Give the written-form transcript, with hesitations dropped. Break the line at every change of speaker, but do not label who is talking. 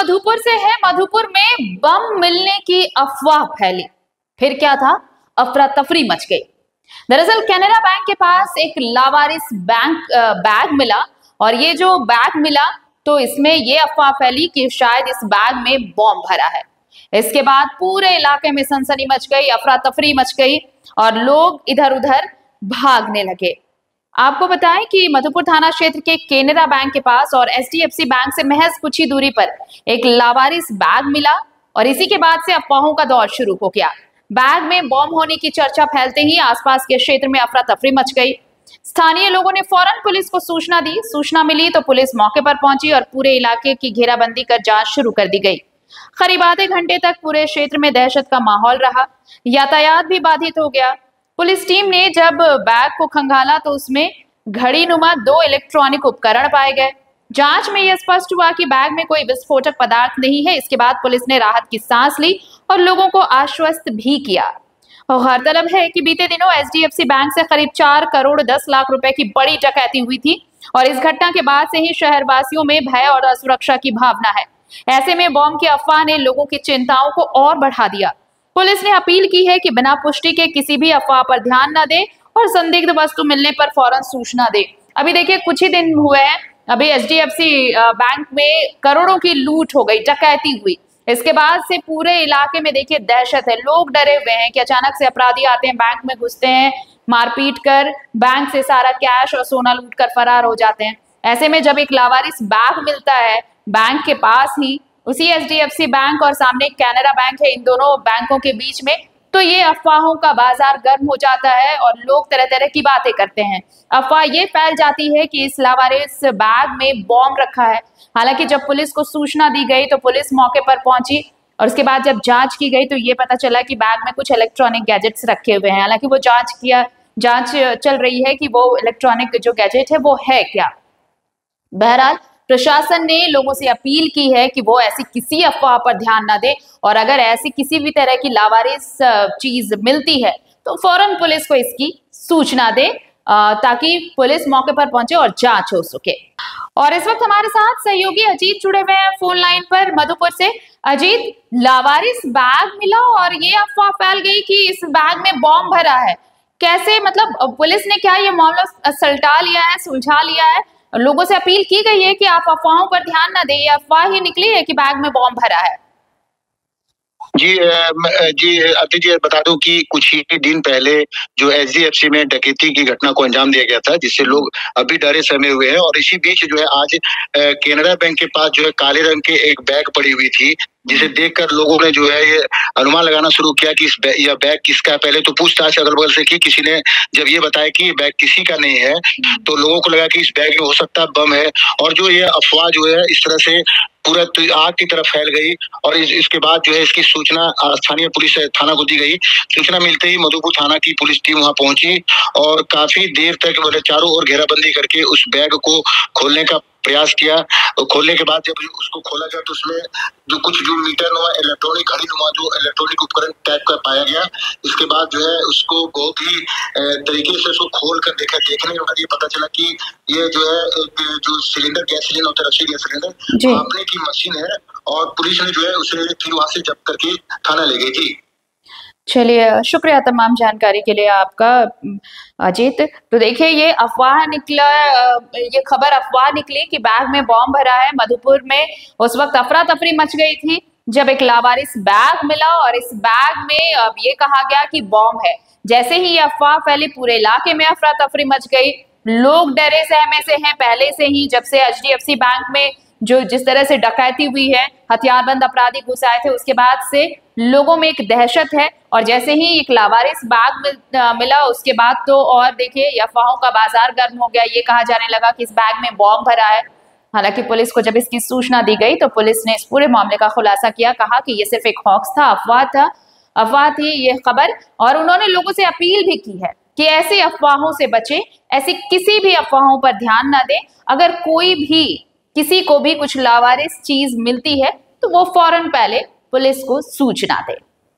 मधुपुर से है। मधुपुर में बम मिलने की अफवाह फैली, फिर क्या था, अफरा तफरी मच गई। दरअसल कैनरा बैंक के पास एक लावारिस बैग मिला और ये जो बैग मिला तो इसमें ये अफवाह फैली कि शायद इस बैग में बॉम्ब भरा है। इसके बाद पूरे इलाके में सनसनी मच गई, अफरा तफरी मच गई और लोग इधर उधर भागने लगे। आपको बताएं कि मधुपुर थाना क्षेत्र के केनरा बैंक के पास और एचडीएफसी बैंक से महज कुछ ही दूरी पर एक लावारिस बैग मिला और इसी के बाद से अफवाहों का दौर शुरू हो गया। बैग में बॉम्ब होने की चर्चा फैलते ही आसपास के क्षेत्र में अफरा तफरी मच गई। स्थानीय लोगों ने फौरन पुलिस को सूचना दी। सूचना मिली तो पुलिस मौके पर पहुंची और पूरे इलाके की घेराबंदी कर जांच शुरू कर दी गई। करीब आधे घंटे तक पूरे क्षेत्र में दहशत का माहौल रहा, यातायात भी बाधित हो गया। पुलिस टीम ने जब बैग को खंगाला तो उसमें घड़ी नुमा 2 इलेक्ट्रॉनिक उपकरण पाए गए। जांच में यह स्पष्ट हुआ कि बैग में कोई विस्फोटक पदार्थ नहीं है। इसके बाद पुलिस ने राहत की सांस ली और लोगों को आश्वस्त भी किया। गौरतलब है कि बीते दिनों एचडीएफसी बैंक से करीब 4 करोड़ 10 लाख रुपए की बड़ी डकैती हुई थी और इस घटना के बाद से ही शहरवासियों में भय और असुरक्षा की भावना है। ऐसे में बॉम्ब की अफवाह ने लोगों की चिंताओं को और बढ़ा दिया। पुलिस ने अपील की है कि बिना पुष्टि के किसी भी अफवाह पर ध्यान न दे और संदिग्ध वस्तु मिलने पर फौरन सूचना दे। अभी देखिए कुछ ही दिन हुए हैं, अभी एचडीएफसी बैंक में करोड़ों की लूट हो गई, डकैती हुई। इसके बाद से पूरे इलाके में देखिए दहशत है, लोग डरे हुए हैं कि अचानक से अपराधी आते हैं, बैंक में घुसते हैं, मारपीट कर बैंक से सारा कैश और सोना लूट कर फरार हो जाते हैं। ऐसे में जब एक लावारिस बैग मिलता है बैंक के पास ही, उसी एचडीएफसी बैंक और सामने कैनरा बैंक है, इन दोनों बैंकों के बीच में, तो ये अफवाहों का बाजार गर्म हो जाता है और लोग तरह तरह की बातें करते हैं। अफवाह ये फैल जाती है कि इस लावारिस बैग में बॉम्ब रखा है। हालांकि जब पुलिस को सूचना दी गई तो पुलिस मौके पर पहुंची और उसके बाद जब जांच की गई तो ये पता चला कि बैग में कुछ इलेक्ट्रॉनिक गैजेट्स रखे हुए हैं। हालांकि वो जांच चल रही है कि वो इलेक्ट्रॉनिक जो गैजेट है वो है क्या। बहरहाल प्रशासन ने लोगों से अपील की है कि वो ऐसी किसी अफवाह पर ध्यान न दे और अगर ऐसी किसी भी तरह की लावारिस चीज मिलती है तो फौरन पुलिस को इसकी सूचना दे ताकि पुलिस मौके पर पहुंचे और जांच हो सके। और इस वक्त हमारे साथ सहयोगी अजीत जुड़े हुए हैं फोन लाइन पर मधुपुर से। अजीत, लावारिस बैग मिला और ये अफवाह फैल गई कि इस बैग में बॉम्ब भरा है, कैसे, मतलब पुलिस ने क्या ये मामला सलटा लिया है, सुलझा लिया है? लोगों से अपील की गई है कि आप अफवाहों पर ध्यान न दें, अफवाह ही निकली है कि बैग में बॉम्ब भरा है।
जी अति जी बता दूं कि कुछ ही दिन पहले जो एचडीएफसी में डकैती की घटना को अंजाम दिया गया था, जिससे लोग अभी डरे सहमे हुए हैं। और इसी बीच जो है आज केनरा बैंक के पास जो है काले रंग के एक बैग पड़ी हुई थी, जिसे देखकर लोगों ने जो है ये अनुमान लगाना शुरू किया कि यह बैग किसका है। पहले तो पूछताछ अगल बगल से की, किसी ने जब ये बताया कि ये बैग किसी का नहीं है तो लोगों को लगा कि इस बैग में हो सकता है बम है। और जो ये अफवाह जो है इस तरह से पूरा आग की तरफ फैल गई और इसके बाद जो है इसकी सूचना स्थानीय पुलिस थाना को दी गई। सूचना मिलते ही मधुपुर थाना की पुलिस टीम वहां पहुंची और काफी देर तक बोले चारों ओर घेराबंदी करके उस बैग को खोलने का प्रयास किया। तो खोलने के बाद जब उसको खोला गया तो उसमें जो मीटर नुमा इलेक्ट्रॉनिक घड़ी नुमा जो इलेक्ट्रॉनिक उपकरण टाइप का पाया गया। इसके बाद जो है उसको बहुत ही तरीके से उसको खोल कर देखने के बाद ये पता चला कि ये जो है एक जो सिलेंडर, गैस सिलेंडर होता है, रसीद गैस सिलेंडर भापने की मशीन है और पुलिस ने जो है उसे फिर वहां से जब्त करके थाना ले गई थी।
चलिए, शुक्रिया तमाम जानकारी के लिए आपका अजीत। तो देखिए ये अफवाह निकला, ये खबर अफवाह निकली कि बैग में बॉम्ब भरा है। मधुपुर में उस वक्त अफरा तफरी मच गई थी जब एक लावारिस बैग मिला और इस बैग में अब ये कहा गया कि बॉम्ब है। जैसे ही ये अफवाह फैली पूरे इलाके में अफरा तफरी मच गई, लोग डरे सहमे से हैं पहले से ही। जब से एचडीएफसी बैंक में जो जिस तरह से डकैती हुई है, हथियारबंद अपराधी घुस आए थे, उसके बाद से लोगों में एक दहशत है। और जैसे ही एक लावारिस बैग मिला उसके बाद तो और देखिए अफवाहों का बाजार गर्म हो गया। ये कहा जाने लगा कि इस बैग में बॉम्ब भरा है। हालांकि पुलिस को जब इसकी सूचना दी गई तो पुलिस ने इस पूरे मामले का खुलासा किया, कहा कि ये सिर्फ एक हॉक्स था, अफवाह थी ये खबर। और उन्होंने लोगों से अपील भी की है कि ऐसी अफवाहों से बचें, ऐसी किसी भी अफवाहों पर ध्यान न दें। अगर कोई भी किसी को भी कुछ लावारिस चीज मिलती है तो वो फौरन पहले पुलिस को सूचना दे।